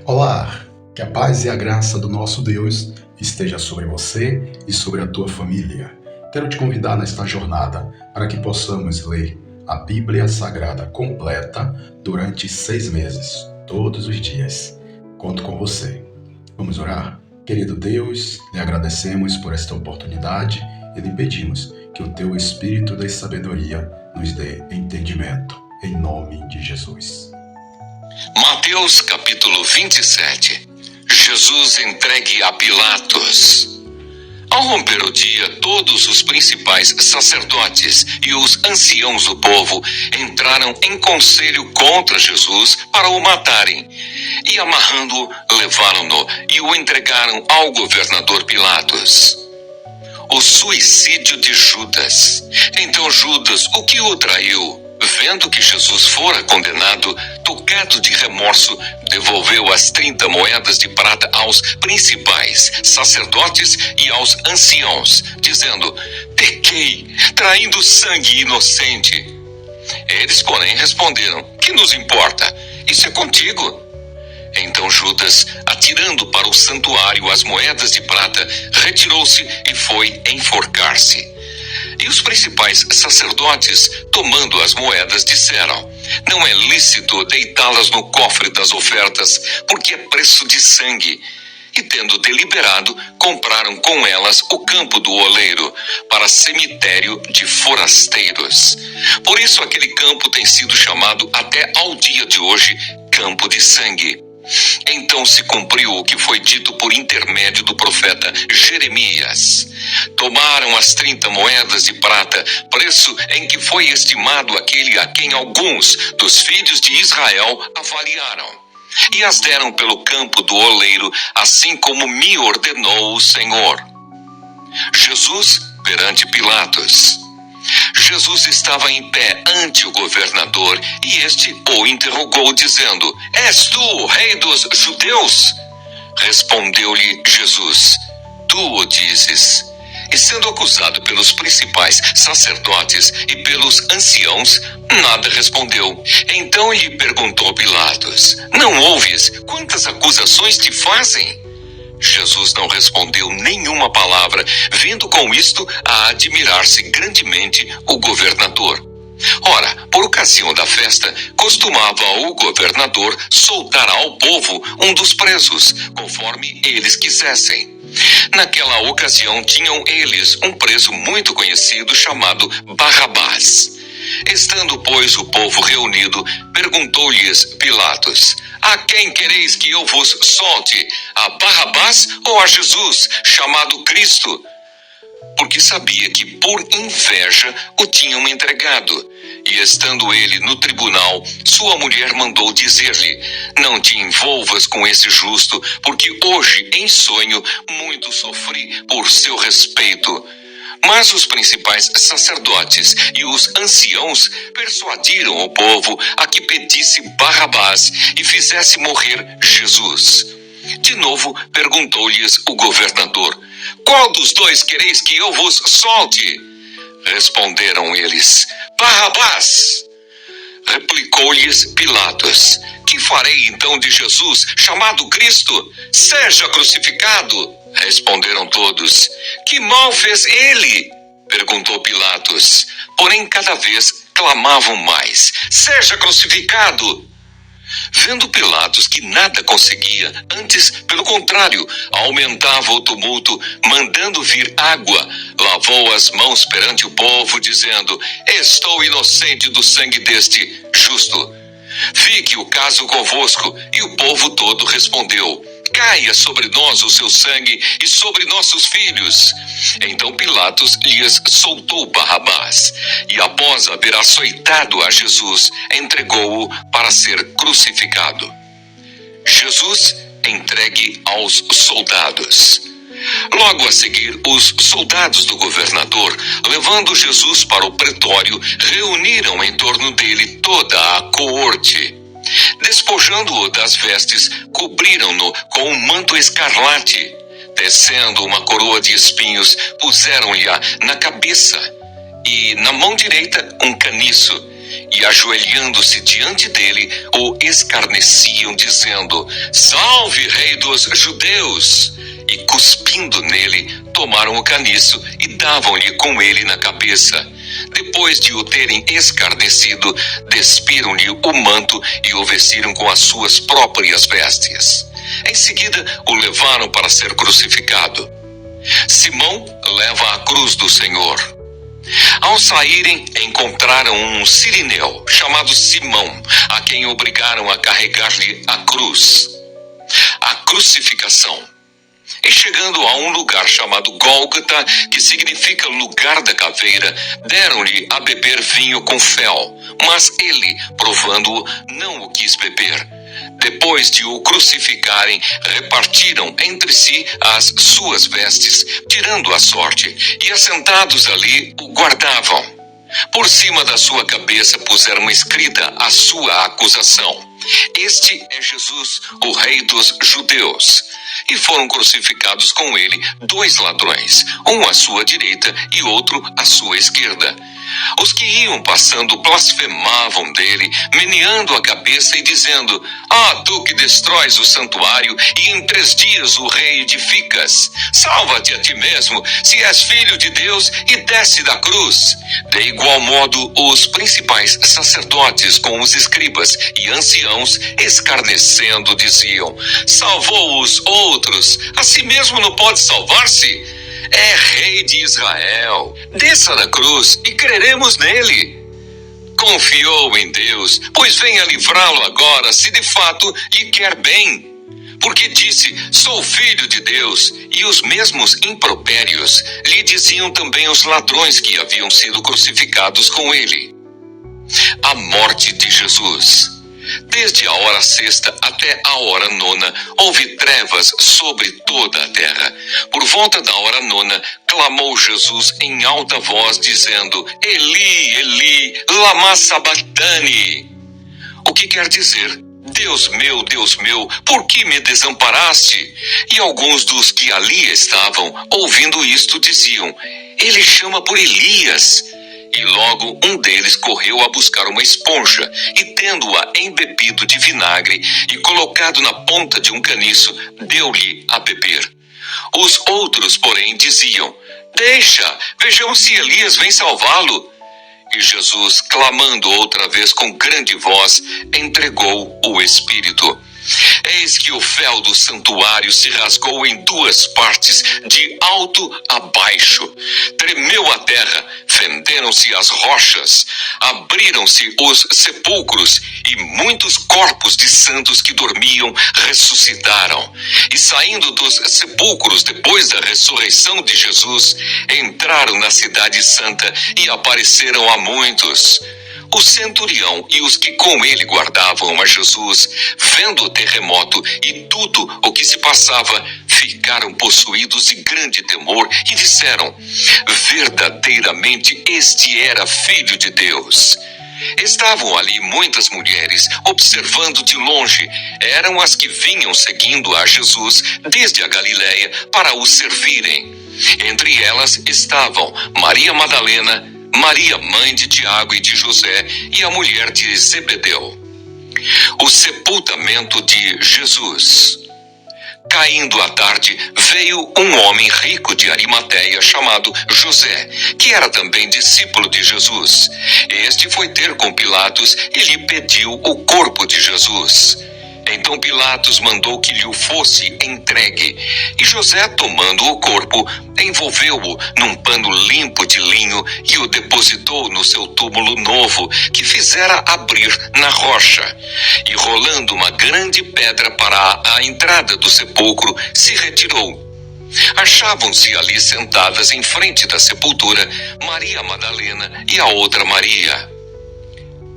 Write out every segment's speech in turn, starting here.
Olá, que a paz e a graça do nosso Deus esteja sobre você e sobre a tua família. Quero te convidar nesta jornada para que possamos ler a Bíblia Sagrada completa durante 6 meses, todos os dias. Conto com você. Vamos orar? Querido Deus, lhe agradecemos por esta oportunidade e lhe pedimos que o teu Espírito da sabedoria nos dê entendimento, em nome de Jesus. Mateus capítulo 27. Jesus entregue a Pilatos. Ao romper o dia, todos os principais sacerdotes e os anciãos do povo entraram em conselho contra Jesus para o matarem. E amarrando-o, levaram-no e o entregaram ao governador Pilatos. O suicídio de Judas. Então Judas, o que o traiu, vendo que Jesus fora condenado, tocado de remorso, devolveu as 30 moedas de prata aos principais sacerdotes e aos anciãos, dizendo: pequei, traindo sangue inocente. Eles, porém, responderam: que nos importa? Isso é contigo. Então Judas, atirando para o santuário as moedas de prata, retirou-se e foi enforcar-se. E os principais sacerdotes, tomando as moedas, disseram: não é lícito deitá-las no cofre das ofertas, porque é preço de sangue. E tendo deliberado, compraram com elas o campo do oleiro, para cemitério de forasteiros. Por isso aquele campo tem sido chamado até ao dia de hoje Campo de Sangue. Então se cumpriu o que foi dito por intermédio do profeta Jeremias. Tomaram as 30 moedas de prata, preço em que foi estimado aquele a quem alguns dos filhos de Israel avaliaram, e as deram pelo campo do oleiro, assim como me ordenou o Senhor. Jesus perante Pilatos. Jesus estava em pé ante o governador, e este o interrogou, dizendo: és tu o rei dos judeus? Respondeu-lhe Jesus: tu o dizes. E sendo acusado pelos principais sacerdotes e pelos anciãos, nada respondeu. Então lhe perguntou Pilatos: não ouves quantas acusações te fazem? Jesus não respondeu nenhuma palavra, vendo com isto a admirar-se grandemente o governador. Ora, por ocasião da festa, costumava o governador soltar ao povo um dos presos, conforme eles quisessem. Naquela ocasião tinham eles um preso muito conhecido chamado Barrabás. Estando, pois, o povo reunido, perguntou-lhes Pilatos: a quem quereis que eu vos solte? A Barrabás ou a Jesus, chamado Cristo? Porque sabia que por inveja o tinham entregado. E estando ele no tribunal, sua mulher mandou dizer-lhe: não te envolvas com esse justo, porque hoje em sonho muito sofri por seu respeito. Mas os principais sacerdotes e os anciãos persuadiram o povo a que pedisse Barrabás e fizesse morrer Jesus. De novo perguntou-lhes o governador: qual dos dois quereis que eu vos solte? Responderam eles: Barrabás. Replicou-lhes Pilatos: que farei então de Jesus, chamado Cristo? Seja crucificado. Responderam todos: que mal fez ele? Perguntou Pilatos. Porém cada vez clamavam mais: seja crucificado. Vendo Pilatos que nada conseguia, antes, pelo contrário, aumentava o tumulto, mandando vir água, lavou as mãos perante o povo, dizendo: estou inocente do sangue deste justo. Fique o caso convosco. E o povo todo respondeu: caia sobre nós o seu sangue e sobre nossos filhos. Então Pilatos lhes soltou Barrabás, e após haver açoitado a Jesus, entregou-o para ser crucificado. Jesus entregue aos soldados. Logo a seguir, os soldados do governador, levando Jesus para o pretório, reuniram em torno dele toda a coorte. Despojando-o das vestes, cobriram-no com um manto escarlate. Tecendo uma coroa de espinhos, puseram-lhe na cabeça, e na mão direita um caniço, e, ajoelhando-se diante dele, o escarneciam, dizendo: Salve, Rei dos Judeus! E, cuspindo nele, tomaram o caniço e davam-lhe com ele na cabeça. Depois de o terem escarnecido, despiram-lhe o manto e o vestiram com as suas próprias vestes. Em seguida, o levaram para ser crucificado. Simão leva a cruz do Senhor. Ao saírem, encontraram um sirineu chamado Simão, a quem obrigaram a carregar-lhe a cruz. A crucificação. E chegando a um lugar chamado Gólgota, que significa lugar da caveira, deram-lhe a beber vinho com fel, mas ele, provando-o, não o quis beber. Depois de o crucificarem, repartiram entre si as suas vestes, tirando a sorte, e assentados ali o guardavam. Por cima da sua cabeça puseram escrita a sua acusação: Este é Jesus, o Rei dos Judeus. E foram crucificados com ele 2 ladrões, um à sua direita e outro à sua esquerda. Os que iam passando blasfemavam dele, meneando a cabeça e dizendo: tu que destróis o santuário e em 3 dias o reedificas, salva-te a ti mesmo, se és filho de Deus, e desce da cruz. De igual modo, os principais sacerdotes com os escribas e anciãos, escarnecendo, diziam: Salvou os outros, a si mesmo não pode salvar-se? É Rei de Israel. Desça da cruz e creremos nele. Confiou em Deus, pois venha livrá-lo agora, se de fato lhe quer bem. Porque disse: Sou filho de Deus. E os mesmos impropérios lhe diziam também os ladrões que haviam sido crucificados com ele. A morte de Jesus. Desde a hora 6ª até a hora 9ª, houve trevas sobre toda a terra. Por volta da hora 9ª, clamou Jesus em alta voz, dizendo: Eli, Eli, lama sabachthani. O que quer dizer: Deus meu, por que me desamparaste? E alguns dos que ali estavam, ouvindo isto, diziam: Ele chama por Elias. E logo um deles correu a buscar uma esponja e, tendo-a embebido de vinagre e colocado na ponta de um caniço, deu-lhe a beber. Os outros, porém, diziam: Deixa, vejamos se Elias vem salvá-lo. E Jesus, clamando outra vez com grande voz, entregou o Espírito. Eis que o véu do santuário se rasgou em 2 partes, de alto a baixo. Tremeu a terra, fenderam-se as rochas, abriram-se os sepulcros, e muitos corpos de santos que dormiam ressuscitaram. E saindo dos sepulcros depois da ressurreição de Jesus, entraram na cidade santa e apareceram a muitos. O centurião e os que com ele guardavam a Jesus, vendo o terremoto e tudo o que se passava, ficaram possuídos de grande temor e disseram: Verdadeiramente este era Filho de Deus. Estavam ali muitas mulheres, observando de longe. Eram as que vinham seguindo a Jesus desde a Galileia para o servirem. Entre elas estavam Maria Madalena, Maria, mãe de Tiago e de José, e a mulher de Zebedeu. O sepultamento de Jesus. Caindo a tarde, veio um homem rico de Arimateia chamado José, que era também discípulo de Jesus. Este foi ter com Pilatos e lhe pediu o corpo de Jesus. Então Pilatos mandou que lhe fosse entregue. E José, tomando o corpo, envolveu-o num pano limpo de linho e o depositou no seu túmulo novo, que fizera abrir na rocha. E rolando uma grande pedra para a entrada do sepulcro, se retirou. Achavam-se ali sentadas em frente da sepultura Maria Madalena e a outra Maria.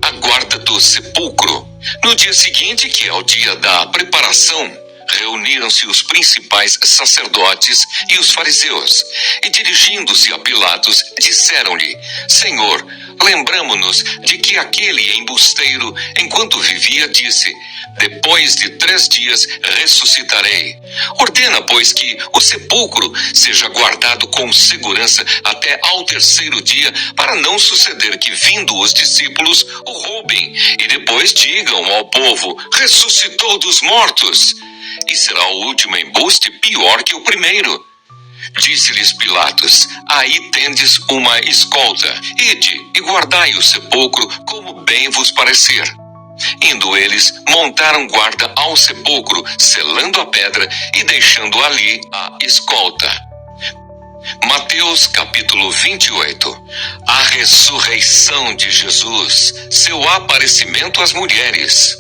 A guarda do sepulcro. No dia seguinte, que é o dia da preparação, reuniram-se os principais sacerdotes e os fariseus, e dirigindo-se a Pilatos, disseram-lhe: Senhor, lembramo-nos de que aquele embusteiro, enquanto vivia, disse: depois de 3 dias ressuscitarei. Ordena, pois, que o sepulcro seja guardado com segurança até ao 3º dia, para não suceder que, vindo os discípulos, o roubem, e depois digam ao povo: ressuscitou dos mortos. E será o último embuste pior que o primeiro. Disse-lhes Pilatos: aí tendes uma escolta. Ide e guardai o sepulcro como bem vos parecer. Indo eles, montaram guarda ao sepulcro, selando a pedra e deixando ali a escolta. Mateus capítulo 28. A ressurreição de Jesus, seu aparecimento às mulheres.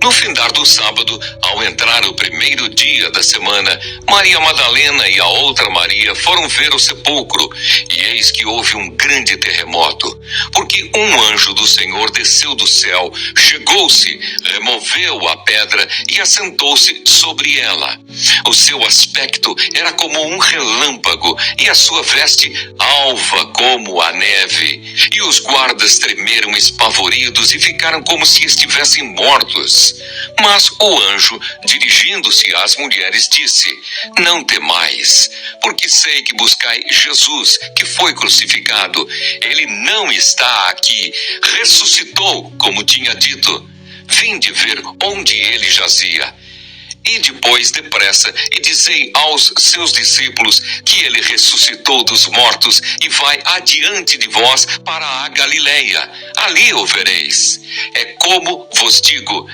No findar do sábado, ao entrar o 1º dia da semana, Maria Madalena e a outra Maria foram ver o sepulcro, e eis que houve um grande terremoto, porque um anjo do Senhor desceu do céu, chegou-se, removeu a pedra e assentou-se sobre ela. O seu aspecto era como um relâmpago, e a sua veste alva como a neve. E os guardas tremeram espavoridos e ficaram como se estivessem mortos. Mas o anjo, dirigindo-se às mulheres, disse: não temais, porque sei que buscai Jesus, que foi crucificado. Ele não está aqui, ressuscitou, como tinha dito. Vinde ver onde ele jazia. E depois, depressa, e dizei aos seus discípulos que ele ressuscitou dos mortos e vai adiante de vós para a Galileia. Ali o vereis. É como vos digo.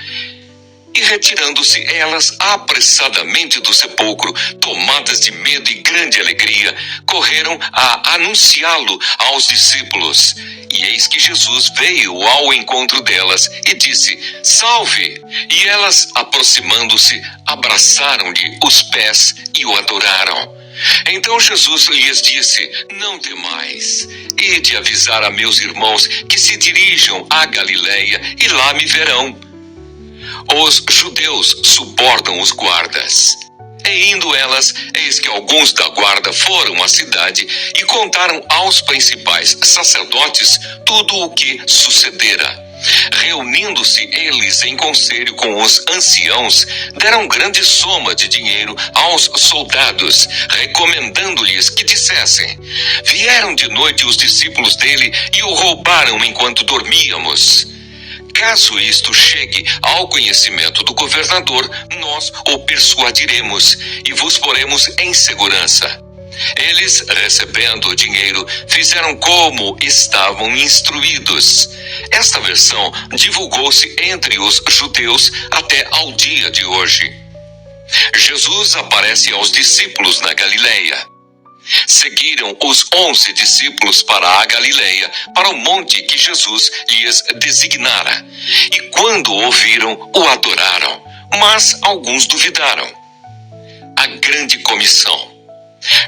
E retirando-se elas apressadamente do sepulcro, tomadas de medo e grande alegria, correram a anunciá-lo aos discípulos. E eis que Jesus veio ao encontro delas e disse: salve! E elas, aproximando-se, abraçaram-lhe os pés e o adoraram. Então Jesus lhes disse: não temais, ide avisar a meus irmãos que se dirijam à Galileia e lá me verão. Os judeus subornam os guardas. E indo elas, eis que alguns da guarda foram à cidade e contaram aos principais sacerdotes tudo o que sucedera. Reunindo-se eles em conselho com os anciãos, deram grande soma de dinheiro aos soldados, recomendando-lhes que dissessem: vieram de noite os discípulos dele e o roubaram enquanto dormíamos. Caso isto chegue ao conhecimento do governador, nós o persuadiremos e vos poremos em segurança. Eles, recebendo o dinheiro, fizeram como estavam instruídos. Esta versão divulgou-se entre os judeus até ao dia de hoje. Jesus aparece aos discípulos na Galileia. Seguiram os 11 discípulos para a Galileia, para o monte que Jesus lhes designara. E quando o ouviram, o adoraram, mas alguns duvidaram. A grande comissão.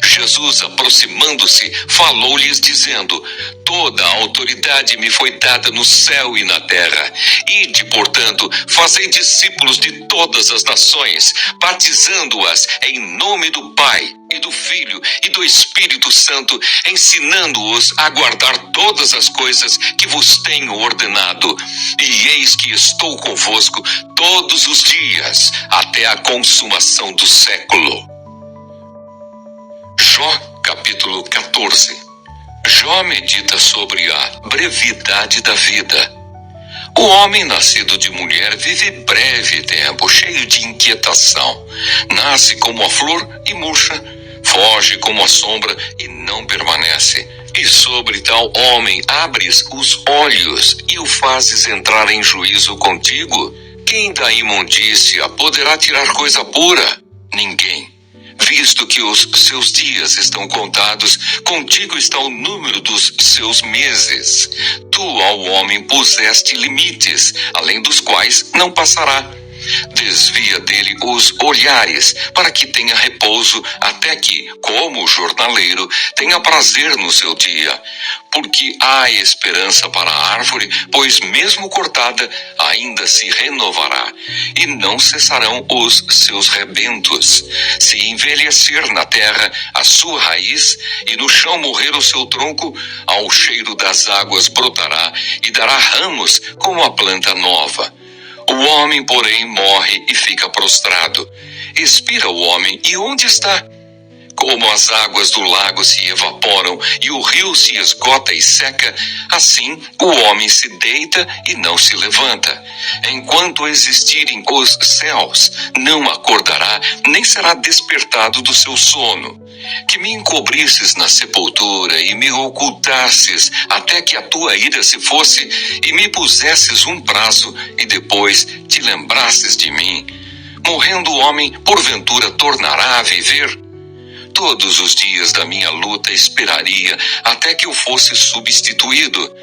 Jesus, aproximando-se, falou-lhes dizendo: toda a autoridade me foi dada no céu e na terra. Ide, portanto, fazei discípulos de todas as nações, batizando-as em nome do Pai, e do Filho, e do Espírito Santo, ensinando-os a guardar todas as coisas que vos tenho ordenado. E eis que estou convosco todos os dias, até a consumação do século. Jó, capítulo 14. Jó medita sobre a brevidade da vida. O homem nascido de mulher vive breve tempo, cheio de inquietação. Nasce como a flor e murcha, foge como a sombra e não permanece. E sobre tal homem abres os olhos e o fazes entrar em juízo contigo? Quem da imundícia poderá tirar coisa pura? Ninguém. Visto que os seus dias estão contados, contigo está o número dos seus meses. Tu ao homem puseste limites, além dos quais não passará. Desvia dele os olhares, para que tenha repouso, até que, como jornaleiro, tenha prazer no seu dia. Porque há esperança para a árvore, pois mesmo cortada, ainda se renovará, e não cessarão os seus rebentos. Se envelhecer na terra a sua raiz, e no chão morrer o seu tronco, ao cheiro das águas brotará, e dará ramos como a planta nova. O homem, porém, morre e fica prostrado. Expira o homem, e onde está? Como as águas do lago se evaporam e o rio se esgota e seca, assim o homem se deita e não se levanta. Enquanto existirem os céus, não acordará, nem será despertado do seu sono. Que me encobrisses na sepultura e me ocultasses até que a tua ira se fosse e me pusesses um prazo e depois te lembrasses de mim. Morrendo o homem, porventura tornará a viver? Todos os dias da minha luta esperaria até que eu fosse substituído.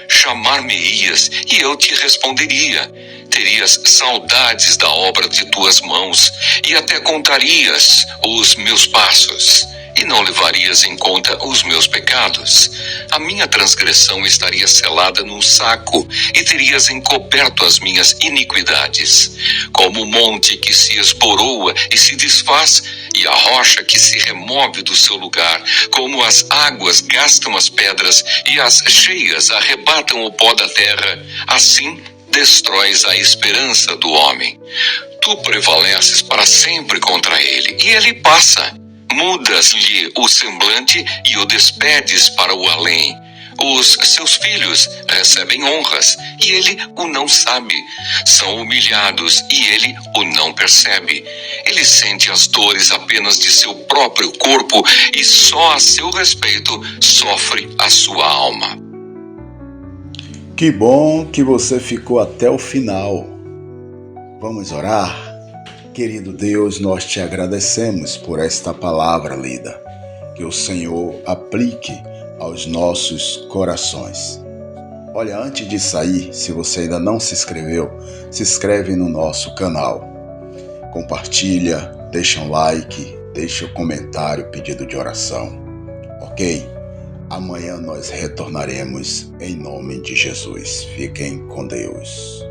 Chamar-me-ias e eu te responderia. Terias saudades da obra de tuas mãos e até contarias os meus passos e não levarias em conta os meus pecados. A minha transgressão estaria selada num saco e terias encoberto as minhas iniquidades. Como o monte que se esboroa e se desfaz e a rocha que se remove do seu lugar, como as águas gastam as pedras e as cheias arrebatam o pó da terra, assim destróis a esperança do homem. Tu prevaleces para sempre contra ele, e ele passa. Mudas-lhe o semblante e o despedes para o além. Os seus filhos recebem honras, e ele o não sabe. São humilhados, e ele o não percebe. Ele sente as dores apenas de seu próprio corpo, e só a seu respeito sofre a sua alma. Que bom que você ficou até o final. Vamos orar? Querido Deus, nós te agradecemos por esta palavra lida. Que o Senhor aplique aos nossos corações. Olha, antes de sair, se você ainda não se inscreveu, se inscreve no nosso canal. Compartilha, deixa um like, deixa um comentário, pedido de oração. Ok? Amanhã nós retornaremos em nome de Jesus. Fiquem com Deus.